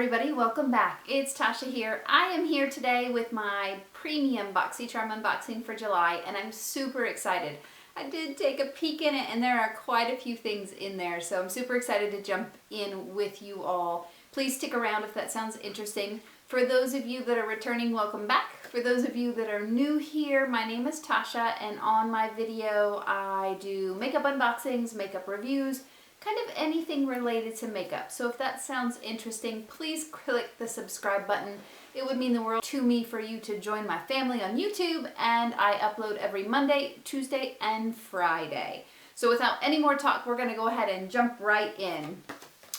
everybody, welcome back. It's Tasha here. I am here today with my premium Boxycharm unboxing for July, and I'm super excited. I did take a peek in it, and there are quite a few things in there, so I'm super excited to jump in with you all. Please stick around if that sounds interesting. For those of you that are returning, welcome back. For those of you that are new here, my name is Tasha, and on my video I do makeup unboxings, makeup reviews, kind of anything related to makeup. So if that sounds interesting, please click the subscribe button. It would mean the world to me for you to join my family on YouTube, and I upload every Monday, Tuesday, and Friday. So without any more talk, we're gonna go ahead and jump right in.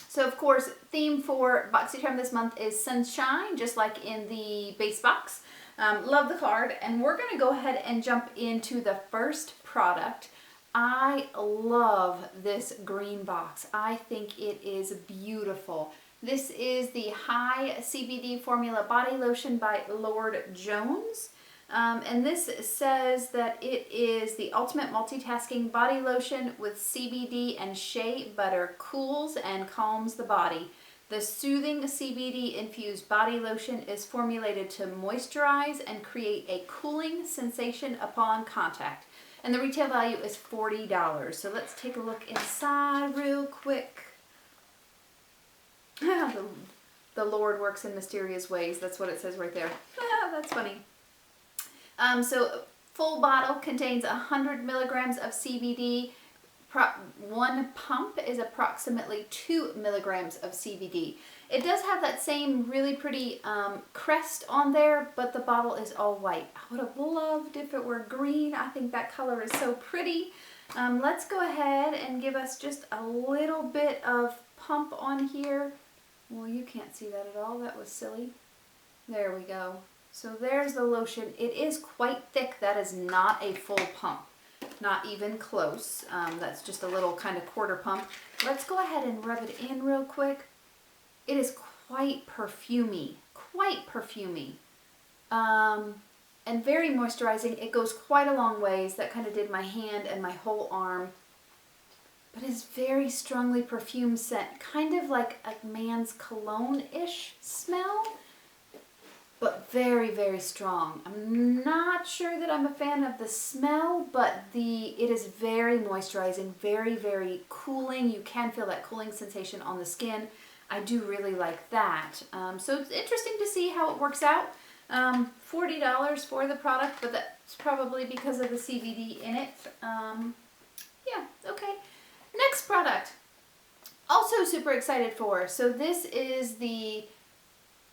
So of course, theme for Boxycharm this month is sunshine, just like in the base box. Love the card, and we're gonna go ahead and jump into the first product. I love this green box. I think it is beautiful. This is the High CBD Formula Body Lotion by Lord Jones. And this says that it is the ultimate multitasking body lotion with CBD and shea butter, cools and calms the body. The soothing CBD infused body lotion is formulated to moisturize and create a cooling sensation upon contact. And the retail value is $40. So let's take a look inside real quick. The Lord works in mysterious ways. That's what it says right there. That's funny. So full bottle contains 100 milligrams of CBD. One pump is approximately 2 milligrams of CBD. It does have that same really pretty crest on there, but the bottle is all white. I would have loved if it were green. I think that color is so pretty. Let's go ahead and give us just a little bit of pump on here. Well, you can't see that at all. That was silly. There we go. So there's the lotion. It is quite thick. That is not a full pump. Not even close. That's just a little kind of quarter pump. Let's go ahead and rub it in real quick. It is quite perfumey, and very moisturizing. It goes quite a long ways. That kind of did my hand and my whole arm. But it's very strongly perfumed scent, kind of like a man's cologne-ish smell, but very, very strong. I'm not sure that I'm a fan of the smell, but it is very moisturizing, very, very cooling. You can feel that cooling sensation on the skin. I do really like that. So it's interesting to see how it works out. $40 for the product, but that's probably because of the CBD in it. Yeah, okay. Next product. Also super excited for. So this is the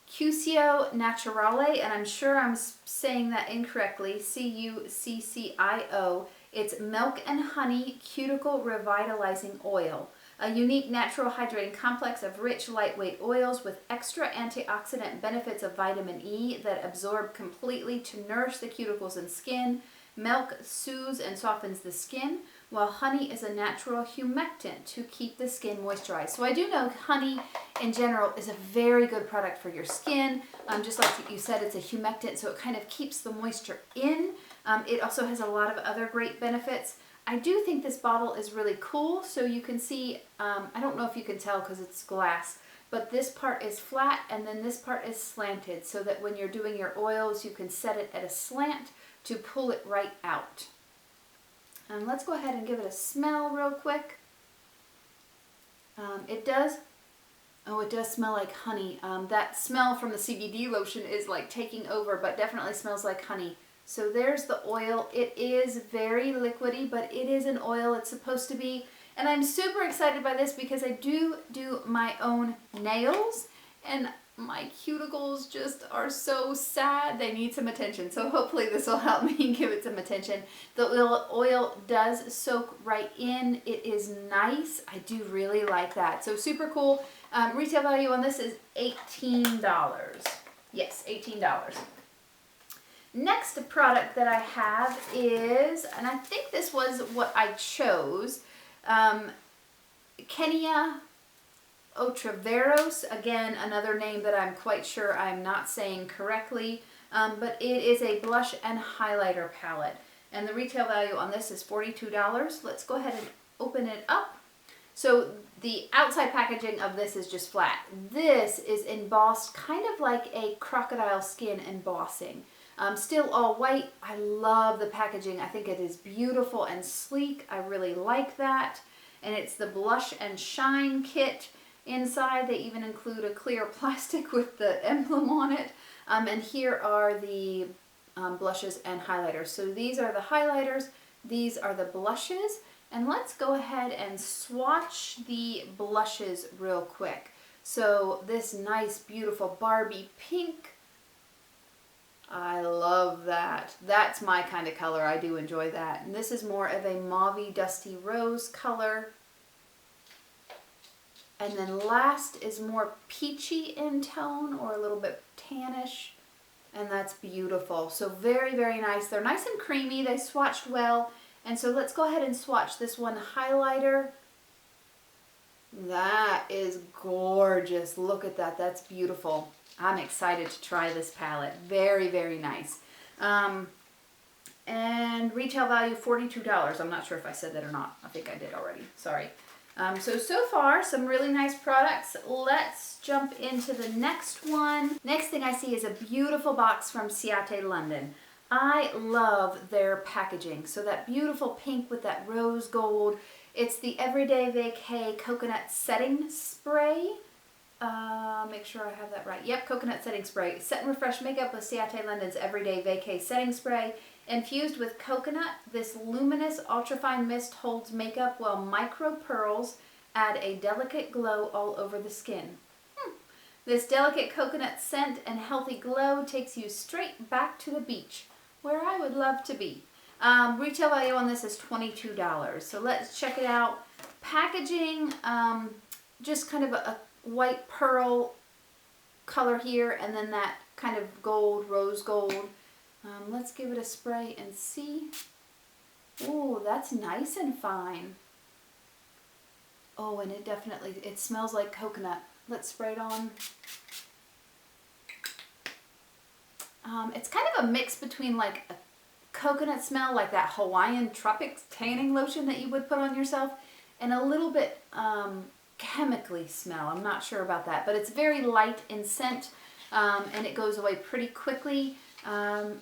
Cuccio Naturale, and I'm sure I'm saying that incorrectly, C-U-C-C-I-O. It's Milk and Honey Cuticle Revitalizing Oil, a unique natural hydrating complex of rich, lightweight oils with extra antioxidant benefits of vitamin E that absorb completely to nourish the cuticles and skin. Milk soothes and softens the skin, while honey is a natural humectant to keep the skin moisturized. So I do know honey in general is a very good product for your skin. Just like you said, it's a humectant, so it kind of keeps the moisture in. It also has a lot of other great benefits. I do think this bottle is really cool. So you can see, I don't know if you can tell because it's glass, but this part is flat and then this part is slanted, so that when you're doing your oils, you can set it at a slant to pull it right out. Let's go ahead and give it a smell real quick. It does smell like honey. That smell from the CBD lotion is like taking over, but definitely smells like honey. So there's the oil. It is very liquidy, but it is an oil. It's supposed to be. And I'm super excited by this because I do my own nails, and my cuticles just are so sad. They need some attention. So hopefully this will help me give it some attention. The oil does soak right in. It is nice. I do really like that. So super cool. Retail value on this is $18. Yes, $18. Next product that I have is, and I think this was what I chose, Kenia Otraveros, again, another name that I'm quite sure I'm not saying correctly, but it is a blush and highlighter palette. And the retail value on this is $42. Let's go ahead and open it up. So the outside packaging of this is just flat. This is embossed kind of like a crocodile skin embossing. Still all white. I love the packaging. I think it is beautiful and sleek. I really like that. And it's the Blush and Shine kit. Inside they even include a clear plastic with the emblem on it. And here are the blushes and highlighters. So these are the highlighters. These are the blushes. And let's go ahead and swatch the blushes real quick. So this nice, beautiful Barbie pink. I love that. That's my kind of color. I do enjoy that. And this is more of a mauve-y, dusty rose color. And then last is more peachy in tone, or a little bit tannish. And that's beautiful. So very, very nice. They're nice and creamy. They swatched well. And so let's go ahead and swatch this one highlighter. That is gorgeous. Look at that. That's beautiful. I'm excited to try this palette. Very, very nice. And retail value $42. I'm not sure if I said that or not. I think I did already. Sorry. So far, some really nice products. Let's jump into the next one. Next thing I see is a beautiful box from Ciate London. I love their packaging. So that beautiful pink with that rose gold. It's the Everyday Vacay Coconut Setting Spray. Make sure I have that right. Yep, coconut setting spray. Set and refresh makeup with Ciate London's Everyday Vacay Setting Spray. Infused with coconut, this luminous ultrafine mist holds makeup while micro pearls add a delicate glow all over the skin. This delicate coconut scent and healthy glow takes you straight back to the beach, where I would love to be. Retail value on this is $22. So let's check it out. Packaging, just kind of a white pearl color here, and then that kind of gold, rose gold. Let's give it a spray and see. Oh, that's nice and fine. Oh, and it smells like coconut. Let's spray it on. It's kind of a mix between like a coconut smell, like that Hawaiian Tropics tanning lotion that you would put on yourself, and a little bit chemically smell. I'm not sure about that, but it's very light in scent, and it goes away pretty quickly. And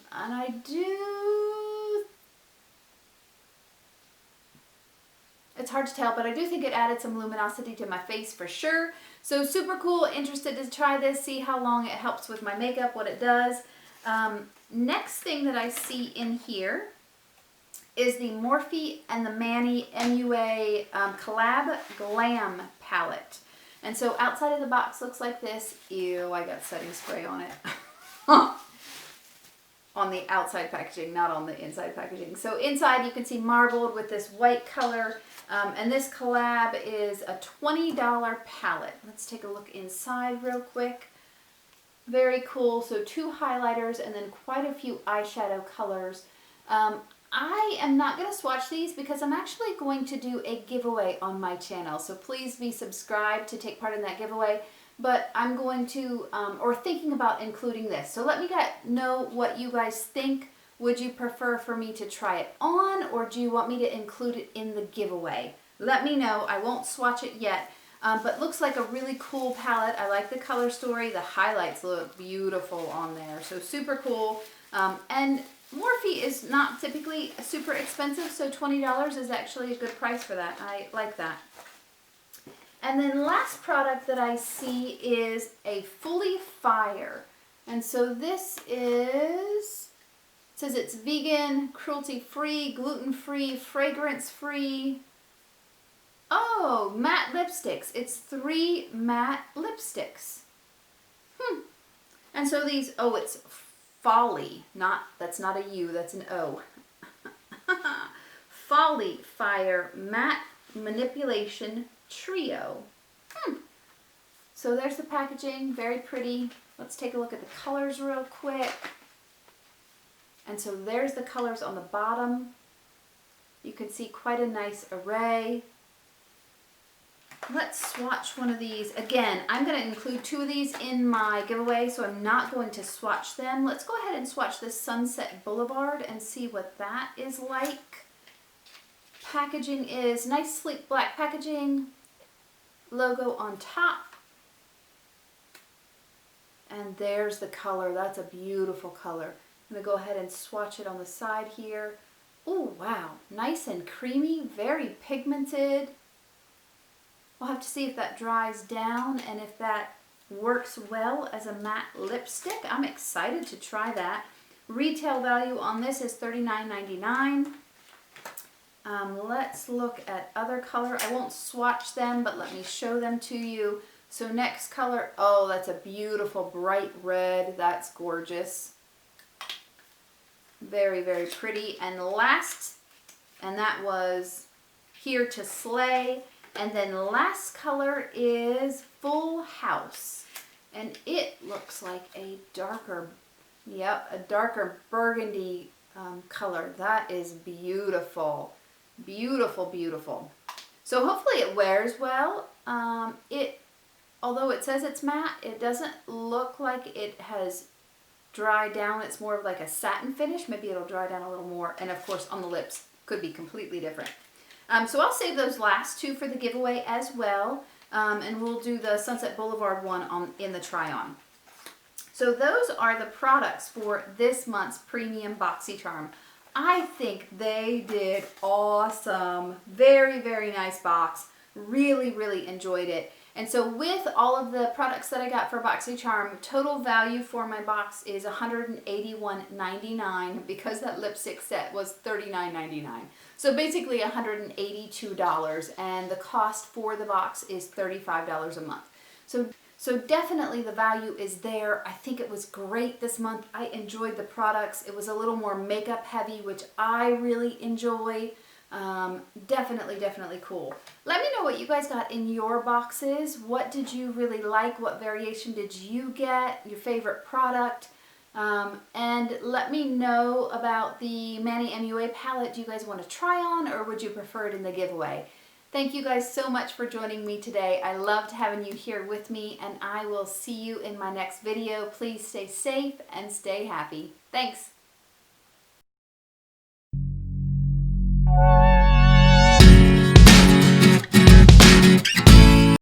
it's hard to tell, but I do think it added some luminosity to my face for sure. So super cool, interested to try this, see how long it helps with my makeup, what it does. Next thing that I see in here is the Morphe and the Manny MUA Collab Glam Palette. And so outside of the box looks like this. Ew, I got setting spray on it. On the outside packaging, not on the inside packaging. So inside you can see marbled with this white color. And this collab is a $20 palette. Let's take a look inside real quick. Very cool. So 2 highlighters and then quite a few eyeshadow colors. I am not going to swatch these because I'm actually going to do a giveaway on my channel. So please be subscribed to take part in that giveaway. But I'm going to, or thinking about including this. So let me know what you guys think. Would you prefer for me to try it on, or do you want me to include it in the giveaway? Let me know. I won't swatch it yet. But looks like a really cool palette. I like the color story. The highlights look beautiful on there. So super cool. And Morphe is not typically super expensive, so $20 is actually a good price for that. I like that. And then last product that I see is a Fully Fire. And so this is, it says it's vegan, cruelty-free, gluten-free, fragrance-free. Oh, matte lipsticks. It's 3 matte lipsticks. And so these, oh, it's Folly. That's not a U, that's an O. Fully Fire Matte Manipulation Trio. So there's the packaging, very pretty. Let's take a look at the colors real quick. And so there's the colors on the bottom. You can see quite a nice array. Let's swatch one of these. Again, I'm going to include 2 of these in my giveaway, so I'm not going to swatch them. Let's go ahead and swatch this Sunset Boulevard and see what that is like. Packaging is nice, sleek black packaging. logo on top. And there's the color. That's a beautiful color. I'm going to go ahead and swatch it on the side here. Oh, wow. Nice and creamy, very pigmented. We'll have to see if that dries down and if that works well as a matte lipstick. I'm excited to try that. Retail value on this is $39.99. Let's look at other color. I won't swatch them, but let me show them to you. So next color, oh, that's a beautiful bright red. That's gorgeous. Very, very pretty. And last, and that was Here to Slay. And then last color is Full House. And it looks like a darker, a darker burgundy color. That is beautiful. Beautiful, beautiful. So hopefully it wears well. Although it says it's matte, it doesn't look like it has dried down. It's more of like a satin finish. Maybe it'll dry down a little more. And of course on the lips could be completely different. So I'll save those last two for the giveaway as well. And we'll do the Sunset Boulevard one in the try-on. So those are the products for this month's Premium Boxycharm. I think they did awesome. Very, very nice box. Really, really enjoyed it. And so with all of the products that I got for Boxycharm, total value for my box is $181.99 because that lipstick set was $39.99. So basically $182, and the cost for the box is $35 a month. So definitely the value is there. I think it was great this month. I enjoyed the products. It was a little more makeup heavy, which I really enjoy. Definitely, definitely cool. Let me know what you guys got in your boxes. What did you really like? What variation did you get? Your favorite product? And let me know about the Manny MUA palette. Do you guys want to try on, or would you prefer it in the giveaway? Thank you guys so much for joining me today. I loved having you here with me, and I will see you in my next video. Please stay safe and stay happy. Thanks.